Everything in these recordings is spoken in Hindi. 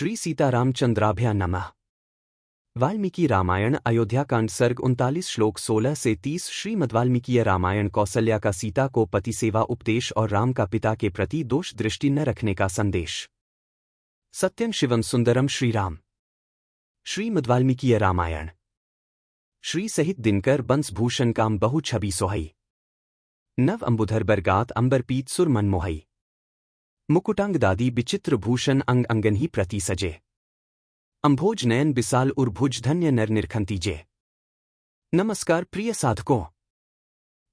श्री सीतारामचंद्राभ्या नमः। वाल्मीकि रामायण अयोध्याकांड सर्ग 39 श्लोक 16 से 30। श्रीमद् वाल्मीकि रामायण कौसल्या का सीता को पति सेवा उपदेश और राम का पिता के प्रति दोष दृष्टि न रखने का संदेश। सत्यं शिवम सुंदरम श्रीराम। श्रीमद् वाल्मीकि रामायण। श्री सहित दिनकर बंस भूषण काम बहु छवि सोहई। नव अंबुधर बरगात अंबर पीत सुर मन मोहई। मुकुटांग दादी विचित्र भूषण अंग अंगन ही प्रति सजे। अंभोज नयन बिसाल उर्भुज धन्य नर निरखंतीजे। नमस्कार प्रिय साधकों,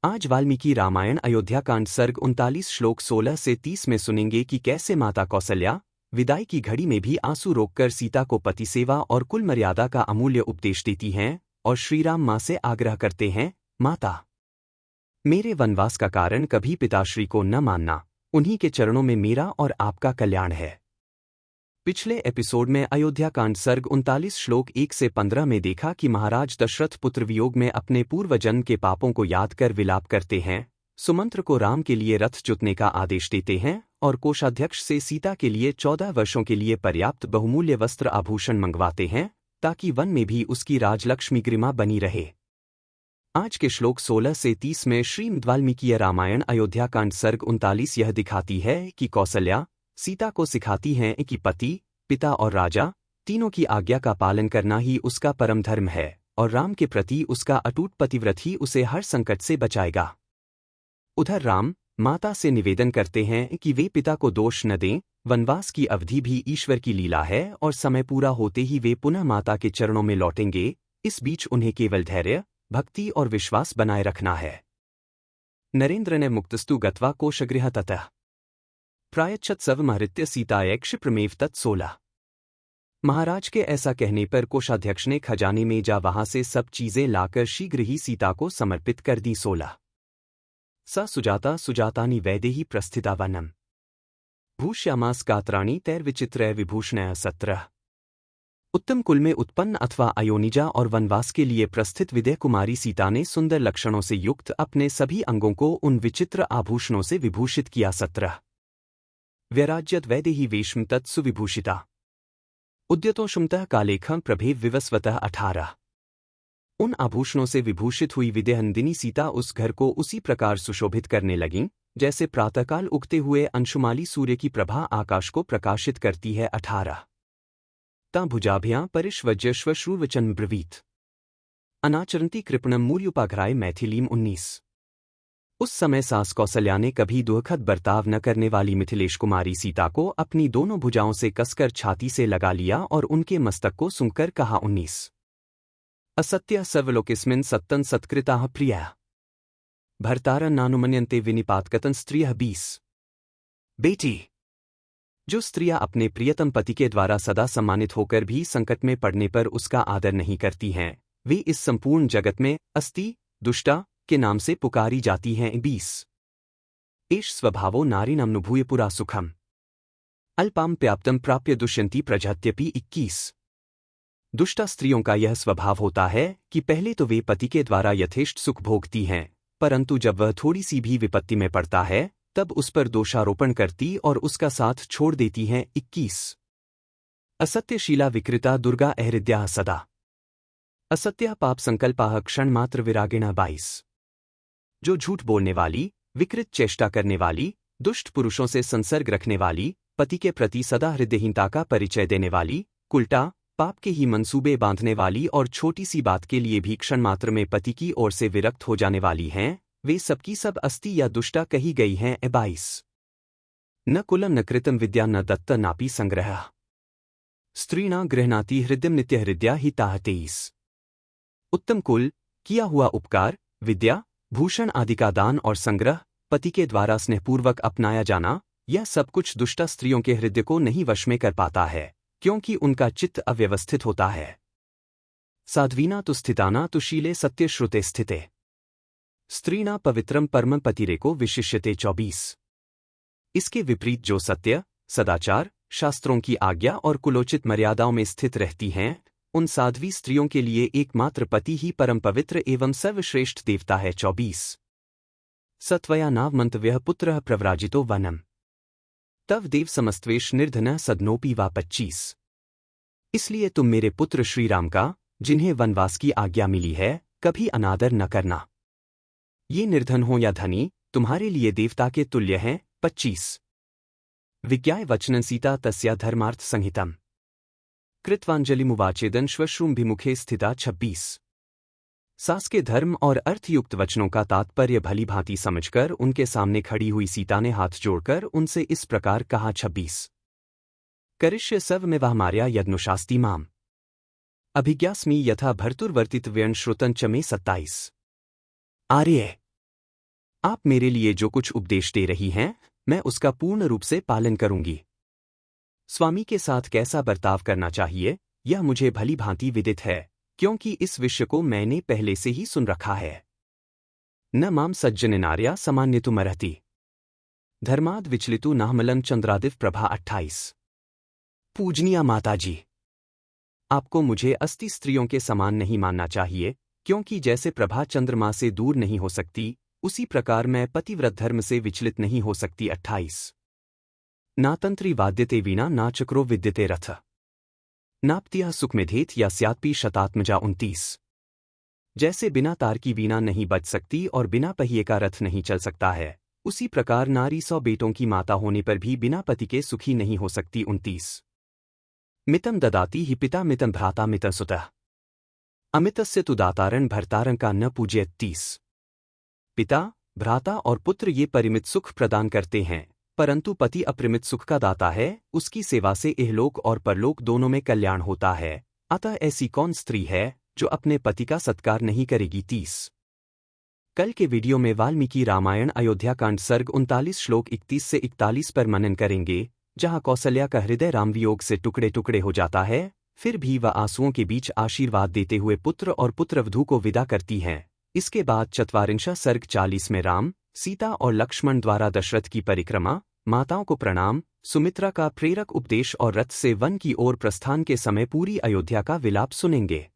आज वाल्मीकि रामायण अयोध्याकांड सर्ग 39 श्लोक 16 से 30 में सुनेंगे कि कैसे माता कौसल्या विदाई की घड़ी में भी आंसू रोककर सीता को पति सेवा और कुल मर्यादा का अमूल्य उपदेश देती हैं और श्रीराम मां से आग्रह करते हैं, माता, मेरे वनवास का कारण कभी पिताश्री को न मानना, उन्हीं के चरणों में मेरा और आपका कल्याण है। पिछले एपिसोड में अयोध्याकांड सर्ग 39 श्लोक 1 से 15 में देखा कि महाराज दशरथ पुत्र वियोग में अपने पूर्वजन्म के पापों को याद कर विलाप करते हैं, सुमंत्र को राम के लिए रथ जुतने का आदेश देते हैं और कोषाध्यक्ष से सीता के लिए 14 वर्षों के लिए पर्याप्त बहुमूल्य वस्त्र आभूषण मंगवाते हैं ताकि वन में भी उसकी राजलक्ष्मी गरिमा बनी रहे। आज के श्लोक 16 से 30 में श्रीमद् वाल्मीकि रामायण अयोध्याकांड सर्ग 39 यह दिखाती है कि कौसल्या सीता को सिखाती हैं कि पति, पिता और राजा तीनों की आज्ञा का पालन करना ही उसका परम धर्म है और राम के प्रति उसका अटूट पतिव्रत ही उसे हर संकट से बचाएगा। उधर राम माता से निवेदन करते हैं कि वे पिता को दोष न दें, वनवास की अवधि भी ईश्वर की लीला है और समय पूरा होते ही वे पुनः माता के चरणों में लौटेंगे। इस बीच उन्हें केवल धैर्य, भक्ति और विश्वास बनाए रखना है। नरेंद्र ने मुक्तस्तु गत्वा कोशगृह ततः प्रायच्छत् स्वमहृत्य सीतायै क्षिप्रमेव तत् 16। महाराज के ऐसा कहने पर कोषाध्यक्ष ने खजाने में जा वहां से सब चीजें लाकर शीघ्र ही सीता को समर्पित कर दी। 16 स सुजाता सुजातानि वैदेही प्रस्थिता वनम भूष्यामास गात्राणि तैर्विचित्रैः विभूषणैः 17। उत्तम कुल में उत्पन्न अथवा अयोनिजा और वनवास के लिए प्रस्थित विदेह कुमारी सीता ने सुंदर लक्षणों से युक्त अपने सभी अंगों को उन विचित्र आभूषणों से विभूषित किया। 17 व्यराज्यत वैदेही वेश्म तत् सुविभूषिता उद्यतोषुमतः कालेखं प्रभेव विवस्वतः 18। उन आभूषणों से विभूषित हुई विदेहनंदिनी सीता उस घर को उसी प्रकार सुशोभित करने लगीं जैसे प्रातःकाल उगते हुए अंशुमाली सूर्य की प्रभा आकाश को प्रकाशित करती है। 18 भुजाभ्यां परिष्वज्य श्रूवचन ब्रवीत अनाचरंती कृपणम मूल्युपाघ्राय मैथिलीम 19। उस समय सास कौसल्या ने कभी दुखद बर्ताव न करने वाली मिथिलेश कुमारी सीता को अपनी दोनों भुजाओं से कसकर छाती से लगा लिया और उनके मस्तक को सूंघकर कहा। 19 असत्य सर्वलोकेस्मिन् सत्तन सत्कृताः प्रियः भर्तारं नानुमन्यन्ते विनिपातकतन स्त्रियः 20। बेटी, जो स्त्रियां अपने प्रियतम पति के द्वारा सदा सम्मानित होकर भी संकट में पड़ने पर उसका आदर नहीं करती हैं, वे इस संपूर्ण जगत में अस्ति दुष्टा के नाम से पुकारी जाती हैं। 20 एष स्वभावो नारीणामनुभूय पुरा सुखम अल्पाम प्याप्तम प्राप्य दुष्यंती प्रजहत्यपि 21। दुष्टा स्त्रियों का यह स्वभाव होता है कि पहले तो वे पति के द्वारा यथेष्ट सुख भोगती हैं, परंतु जब वह थोड़ी सी भी विपत्ति में पड़ता है तब उस पर दोषारोपण करती और उसका साथ छोड़ देती हैं। 21 असत्यशीला विकृता दुर्गा अहृद्याः सदा असत्या पाप संकल्पाः क्षणमात्र विरागिणः 22। जो झूठ बोलने वाली, विकृत चेष्टा करने वाली, दुष्ट पुरुषों से संसर्ग रखने वाली, पति के प्रति सदा हृदयहीनता का परिचय देने वाली, उल्टा पाप के ही मंसूबे बांधने वाली और छोटी सी बात के लिए भी क्षणमात्र में पति की ओर से विरक्त हो जाने वाली हैं, वे सबकी सब अस्ति या दुष्टा कही गई हैं। 22 न कुलम न कृतम विद्या न दत्त नापी संग्रह स्त्रीणा गृह्णाति हृदयम नित्य हृदया ही ताः 23। उत्तम कुल, किया हुआ उपकार, विद्या, भूषण आदि का दान और संग्रह, पति के द्वारा स्नेहपूर्वक अपनाया जाना, यह सब कुछ दुष्टा स्त्रियों के हृदय को नहीं वश में कर पाता है क्योंकि उनका चित्त अव्यवस्थित होता है। साध्वीना तु स्थिताना तु शीले सत्य श्रुते स्थिते स्त्रीणा पवित्रम परम पतिरेको विशिष्यते 24। इसके विपरीत जो सत्य, सदाचार, शास्त्रों की आज्ञा और कुलोचित मर्यादाओं में स्थित रहती हैं, उन साध्वी स्त्रियों के लिए एकमात्र पति ही परम पवित्र एवं सर्वश्रेष्ठ देवता है। 24 सत्वया नावमंतव्यः पुत्रः प्रव्राजितो वनम तव देव समस्त्वेश निर्धनः सदनोपि वा 25। इसलिए तुम मेरे पुत्र श्री राम का, जिन्हें वनवास की आज्ञा मिली है, कभी अनादर न करना। ये निर्धन हो या धनी, तुम्हारे लिए देवता के तुल्य हैं। 25 विज्ञाय वचनं सीता तस्या धर्मार्थ संहितम् कृत्वांजलिमुवाचेदन श्वश्रुम्भिमुखे स्थिता। 26 सास के धर्म और अर्थयुक्त वचनों का तात्पर्य भली भांति समझकर उनके सामने खड़ी हुई सीता ने हाथ जोड़कर उनसे इस प्रकार कहा। 26 करिष्य सवमेवाहमार्या यज्ञुशास्ति माम अभिज्ञास्मि यथा भर्तुर्वर्तितव्यं श्रुतं च मे। 27 आर्य, आप मेरे लिए जो कुछ उपदेश दे रही हैं, मैं उसका पूर्ण रूप से पालन करूंगी। स्वामी के साथ कैसा बर्ताव करना चाहिए, यह मुझे भली भांति विदित है, क्योंकि इस विषय को मैंने पहले से ही सुन रखा है। न माम सज्जनिनार्या सामान्यतुमर्हति धर्माद विचलितु नाहमलं चंद्रादिव प्रभा। 28 पूजनीय माताजी, आपको मुझे अस्ति स्त्रियों के समान नहीं मानना चाहिए, क्योंकि जैसे प्रभा चंद्रमा से दूर नहीं हो सकती, उसी प्रकार मैं पतिव्रत धर्म से विचलित नहीं हो सकती। 28 नातंत्री वाद्यते वीणा ना चक्रो विद्यते रथ नाप्तिया सुखमेधेत या स्यात्पी शतात्मजा। 29 जैसे बिना तार की वीणा नहीं बज सकती और बिना पहिए का रथ नहीं चल सकता है, उसी प्रकार नारी 100 बेटों की माता होने पर भी बिना पति के सुखी नहीं हो सकती। 29 मितं ददाति हि पिता मितं भ्राता मितं सुतः अमितस्य तु दातारं भर्तारं का न पूज्येत। 30 पिता, भ्राता और पुत्र ये परिमित सुख प्रदान करते हैं, परंतु पति अपरिमित सुख का दाता है, उसकी सेवा से इहलोक और परलोक दोनों में कल्याण होता है। अतः ऐसी कौन स्त्री है जो अपने पति का सत्कार नहीं करेगी। 30 कल के वीडियो में वाल्मीकि रामायण अयोध्याकांड सर्ग 39 श्लोक 31 से 41 पर मनन करेंगे, जहां कौसल्या का हृदय रामवियोग से टुकड़े टुकड़े हो जाता है, फिर भी वह आंसुओं के बीच आशीर्वाद देते हुए पुत्र और पुत्रवधू को विदा करती हैं। इसके बाद 44वां सर्ग 40 में राम, सीता और लक्ष्मण द्वारा दशरथ की परिक्रमा, माताओं को प्रणाम, सुमित्रा का प्रेरक उपदेश और रथ से वन की ओर प्रस्थान के समय पूरी अयोध्या का विलाप सुनेंगे।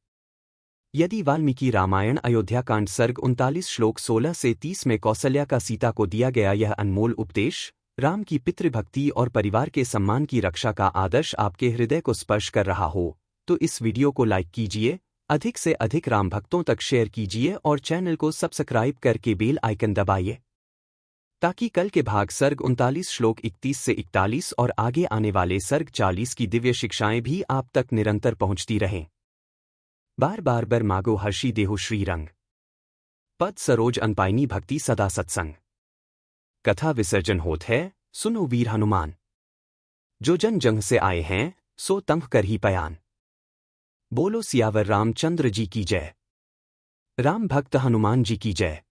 यदि वाल्मीकि रामायण अयोध्याकांड सर्ग 39 श्लोक 16 से 30 में कौसल्या का सीता को दिया गया यह अनमोल उपदेश, राम की पितृभक्ति और परिवार के सम्मान की रक्षा का आदर्श आपके हृदय को स्पर्श कर रहा हो, तो इस वीडियो को लाइक कीजिए, अधिक से अधिक राम भक्तों तक शेयर कीजिए और चैनल को सब्सक्राइब करके बेल आइकन दबाइए, ताकि कल के भाग सर्ग 39 श्लोक 31 से 41 और आगे आने वाले सर्ग 40 की दिव्य शिक्षाएं भी आप तक निरंतर पहुंचती रहें। बार बार बर मागो हर्षी देहो श्रीरंग पद सरोज अनपाइनी भक्ति सदा सत्संग कथा विसर्जन होत है, सुनो वीर हनुमान। जो जन जंग से आए हैं, सो तंग कर ही पयान। बोलो सियावर रामचंद्र जी की जय। राम भक्त हनुमान जी की जय।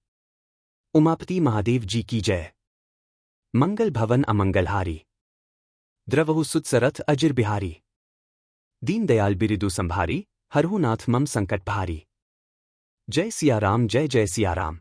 उमापति महादेव जी की जय। मंगल भवन अमंगलहारी द्रवहु सुत्सरथ अजिर बिहारी दीन दयाल बिरिदु संभारी हरहु नाथ मम संकट भारी। जय सिया राम, जय जय सिया राम।